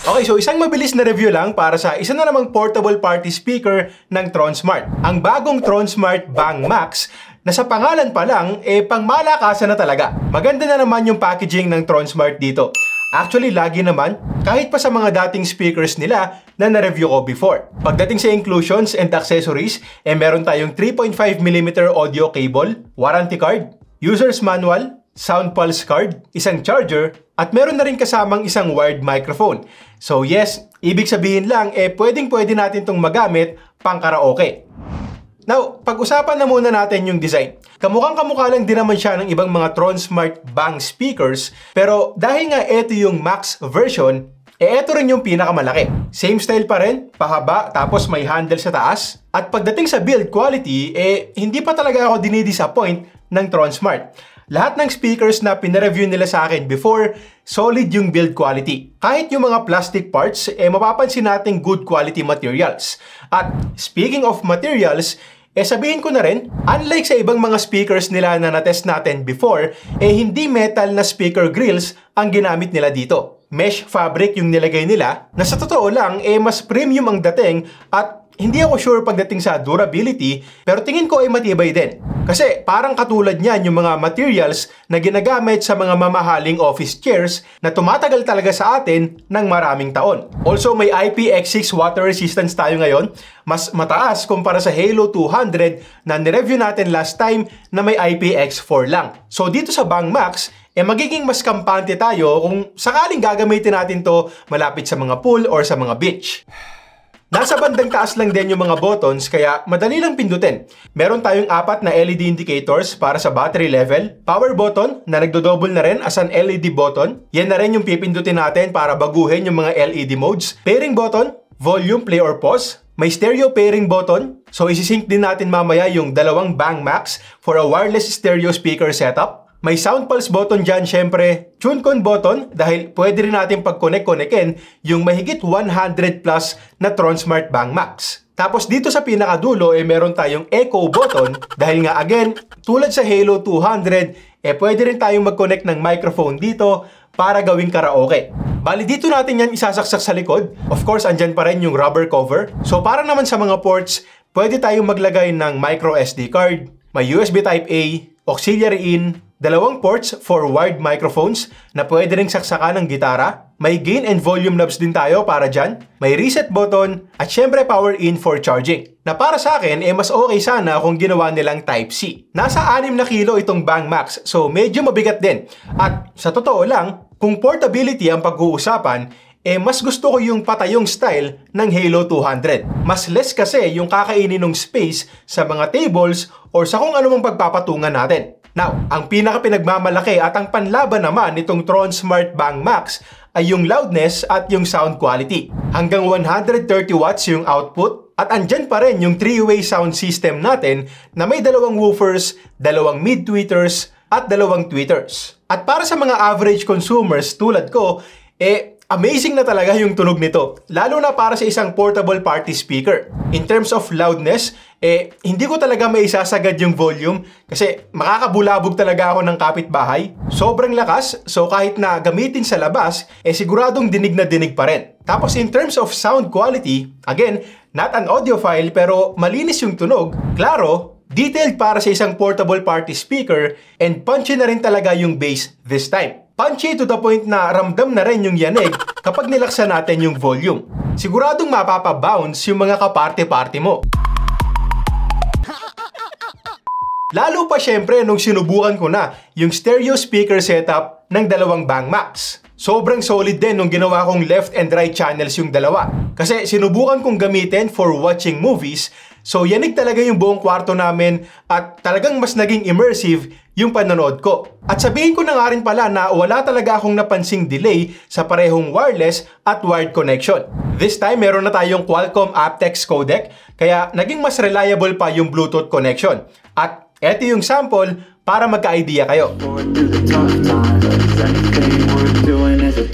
Okay, so isang mabilis na review lang para sa isa na namang portable party speaker ng Tronsmart. Ang bagong Tronsmart Bang Max na sa pangalan pa lang, pangmalakasan na talaga. Maganda na naman yung packaging ng Tronsmart dito. Actually, lagi naman, kahit pa sa mga dating speakers nila na na-review ko before. Pagdating sa inclusions and accessories, meron tayong 3.5mm audio cable, warranty card, user's manual, sound pulse card, isang charger, at meron na rin kasamang isang wired microphone. So yes, ibig sabihin lang, pwedeng-pwede natin itong magamit pang karaoke. Now, pag-usapan na muna natin yung design. Kamukhang-kamukha lang din naman siya ng ibang mga Tronsmart Bang speakers, pero dahil nga ito yung Max version, ito rin yung pinakamalaki. Same style pa rin, pahaba, tapos may handle sa taas. At pagdating sa build quality, hindi pa talaga ako dinidisappoint ng Tronsmart. Lahat ng speakers na pinareview nila sa akin before, solid yung build quality. Kahit yung mga plastic parts, mapapansin natin good quality materials. At speaking of materials, sabihin ko na rin, unlike sa ibang mga speakers nila na natest natin before, hindi metal na speaker grills ang ginamit nila dito. Mesh fabric yung nilagay nila, na sa totoo lang, mas premium ang dating at hindi ako sure pagdating sa durability, pero tingin ko ay matibay din. Kasi parang katulad niyan yung mga materials na ginagamit sa mga mamahaling office chairs na tumatagal talaga sa atin ng maraming taon. Also, may IPX6 water resistance tayo ngayon, mas mataas kumpara sa Halo 200 na nireview natin last time na may IPX4 lang. So dito sa Bang Max, magiging mas kampante tayo kung sakaling gagamitin natin to malapit sa mga pool or sa mga beach. Nasa bandang taas lang din yung mga buttons kaya madali lang pindutin. Meron tayong 4 na LED indicators para sa battery level, power button na nagdo-double na rin as an LED button. Yan na rin yung pipindutin natin para baguhin yung mga LED modes. Pairing button, volume, play or pause. May stereo pairing button, so isisync din natin mamaya yung dalawang Bang Max for a wireless stereo speaker setup. May sound pulse button dyan, syempre. TuneCon button, dahil pwede rin natin pag-connect-connectin yung mahigit 100 plus na Tronsmart Bang Max. Tapos dito sa pinakadulo, meron tayong echo button, dahil nga again, tulad sa Halo 200, pwede rin tayong mag-connect ng microphone dito para gawing karaoke. Bali dito natin yan isasaksak sa likod. Of course, andyan pa rin yung rubber cover. So para naman sa mga ports, pwede tayong maglagay ng micro SD card, may USB Type-A, auxiliary in, dalawang ports for wired microphones na pwede ring saksakan ng gitara. May gain and volume knobs din tayo para dyan. May reset button at syempre power in for charging. Na para sa akin, mas okay sana kung ginawa nilang Type-C. Nasa 6 na kilo itong Bang Max, so medyo mabigat din. At sa totoo lang, kung portability ang pag-uusapan, mas gusto ko yung patayong style ng Halo 200. Mas less kasi yung kakainin ng space sa mga tables or sa kung anumang pagpapatungan natin. Now, ang pinaka-pinagmamalaki at ang panlaban naman nitong Tronsmart Bang Max ay yung loudness at yung sound quality. Hanggang 130 watts yung output at andyan pa rin yung 3-way sound system natin na may dalawang woofers, dalawang mid-tweeters at dalawang tweeters. At para sa mga average consumers tulad ko, amazing na talaga yung tunog nito, lalo na para sa isang portable party speaker. In terms of loudness, hindi ko talaga may isasagad yung volume kasi makakabulabog talaga ako ng kapitbahay. Sobrang lakas, so kahit na gamitin sa labas, siguradong dinig na dinig pa rin. Tapos in terms of sound quality, again, not an audiophile pero malinis yung tunog, klaro, detailed para sa isang portable party speaker, and punchy na rin talaga yung bass this time. Punchy to the point na ramdam na rin yung yanig kapag nilaksan natin yung volume. Siguradong mapapabounce yung mga kaparte-party mo. Lalo pa syempre nung sinubukan ko na yung stereo speaker setup ng dalawang Bang Max. Sobrang solid din nung ginawa kong left and right channels yung dalawa. Kasi sinubukan kong gamitin for watching movies, so yanig talaga yung buong kwarto namin at talagang mas naging immersive yung panonood ko. At sabihin ko na nga rin pala na wala talaga akong napansing delay sa parehong wireless at wired connection. This time meron na tayong Qualcomm aptX codec, kaya naging mas reliable pa yung Bluetooth connection. At eto yung sample para magka-idea kayo.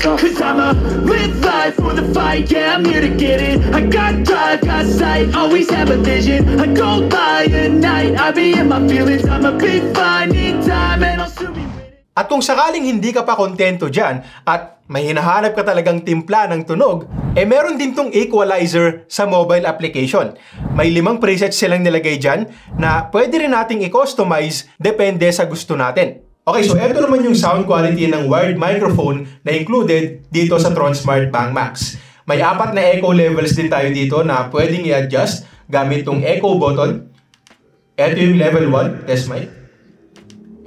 Cause I'ma live life for the fight, yeah, I'm here to get it. I got drive, got sight, always have a vision. I don't lie at night, I be in my feelings. I'ma be fine, need time, and I'll soon be winning. At kung sakaling hindi ka pa kontento dyan at may hinahanap ka talagang timpla ng tunog, meron din tong equalizer sa mobile application. May 5 presets silang nilagay dyan na pwede rin nating i-customize depende sa gusto natin. Okay, so ito naman yung sound quality ng wired microphone na included dito sa TronSmart Bang Max. May 4 na echo levels din tayo dito na pwedeng i-adjust gamit tong echo button. Ito yung level 1, test mic.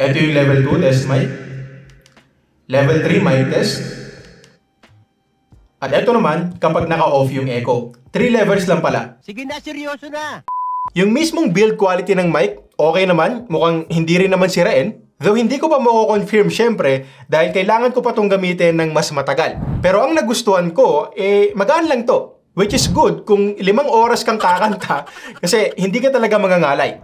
Ito yung level 2, test mic. Level 3, mic test. At ito naman, kapag naka-off yung echo. 3 levels lang pala. Sige na, seryoso na! Yung mismong build quality ng mic, okay naman. Mukhang hindi rin naman sirain. Though hindi ko pa mako-confirm syempre dahil kailangan ko pa itong gamitin ng mas matagal. Pero ang nagustuhan ko, magaan lang to. Which is good kung 5 oras kang kakanta kasi hindi ka talaga mangangalay.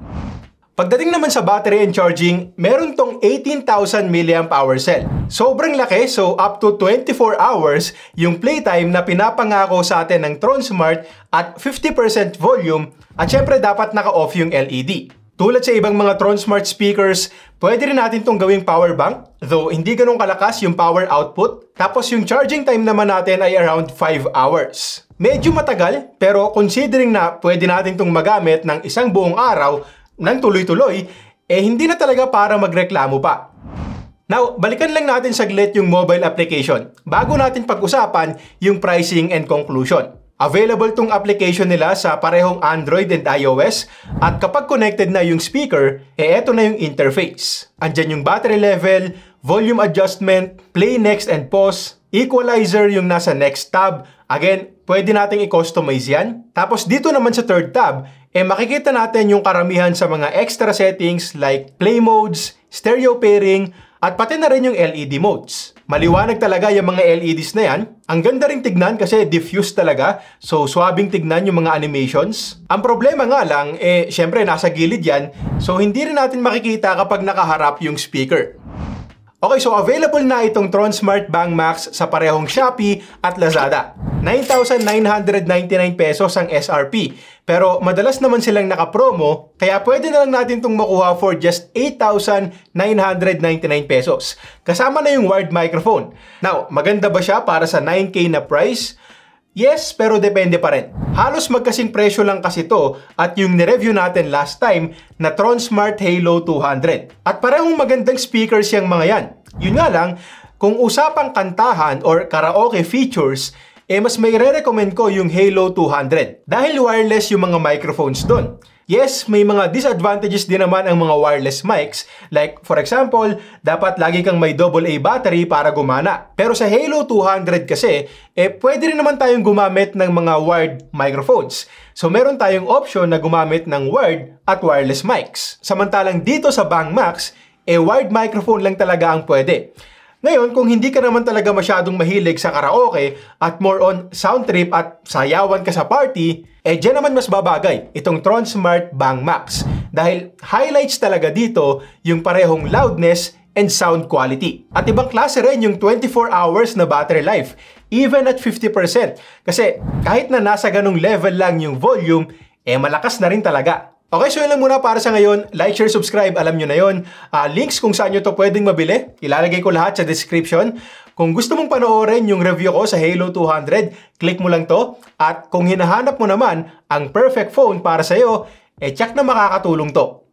Pagdating naman sa battery and charging, meron tong 18,000 mAh cell. Sobrang laki, so up to 24 hours yung playtime na pinapangako sa atin ng TronSmart at 50% volume at syempre dapat naka-off yung LED. Tulad sa ibang mga TronSmart speakers, pwede rin natin itong gawing power bank, though hindi ganun kalakas yung power output. Tapos yung charging time naman natin ay around 5 hours. Medyo matagal, pero considering na pwede natin itong magamit ng isang buong araw ng tuloy-tuloy, hindi na talaga para magreklamo pa. Now, balikan lang natin saglit yung mobile application bago natin pag-usapan yung pricing and conclusion. Available tong application nila sa parehong Android and iOS at kapag connected na yung speaker, eto na yung interface. Andyan yung battery level, volume adjustment, play next and pause, equalizer yung nasa next tab. Again, pwede nating i-customize yan. Tapos dito naman sa third tab, makikita natin yung karamihan sa mga extra settings like play modes, stereo pairing, at pati na rin yung LED modes. Maliwanag talaga yung mga LEDs na yan. Ang ganda ring tignan kasi diffuse talaga. So, swabing tignan yung mga animations. Ang problema nga lang, syempre nasa gilid yan. So, hindi rin natin makikita kapag nakaharap yung speaker. Okay, so available na itong TronSmart Bang Max sa parehong Shopee at Lazada. 9,999 pesos ang SRP. Pero madalas naman silang naka-promo, kaya pwede na lang natin itong makuha for just 8,999 pesos. Kasama na yung wired microphone. Now, maganda ba siya para sa 9K na price? Yes, pero depende pa rin. Halos magkasing presyo lang kasi to at yung nireview natin last time na TronSmart Halo 200. At parehong magandang speakers yung mga yan. Yun nga lang, kung usapang kantahan or karaoke features, mas may re-recommend ko yung Halo 200 dahil wireless yung mga microphones doon. Yes, may mga disadvantages din naman ang mga wireless mics. Like, for example, dapat lagi kang may AA battery para gumana. Pero sa Halo 200 kasi, pwede rin naman tayong gumamit ng mga wired microphones. So, meron tayong option na gumamit ng wired at wireless mics. Samantalang dito sa Bang Max, wired microphone lang talaga ang pwede. Ngayon, kung hindi ka naman talaga masyadong mahilig sa karaoke at more on sound trip at sayawan ka sa party, dyan naman mas babagay itong TronSmart Bang Max. Dahil highlights talaga dito yung parehong loudness and sound quality. At ibang klase rin yung 24 hours na battery life, even at 50%. Kasi kahit na nasa ganung level lang yung volume, malakas na rin talaga. Okay, so yun lang muna para sa ngayon. Like, share, subscribe. Alam nyo na yun. Links kung saan nyo to pwedeng mabili. Ilalagay ko lahat sa description. Kung gusto mong panoorin yung review ko sa Halo 200, click mo lang to. At kung hinahanap mo naman ang perfect phone para sa'yo, check na makakatulong to.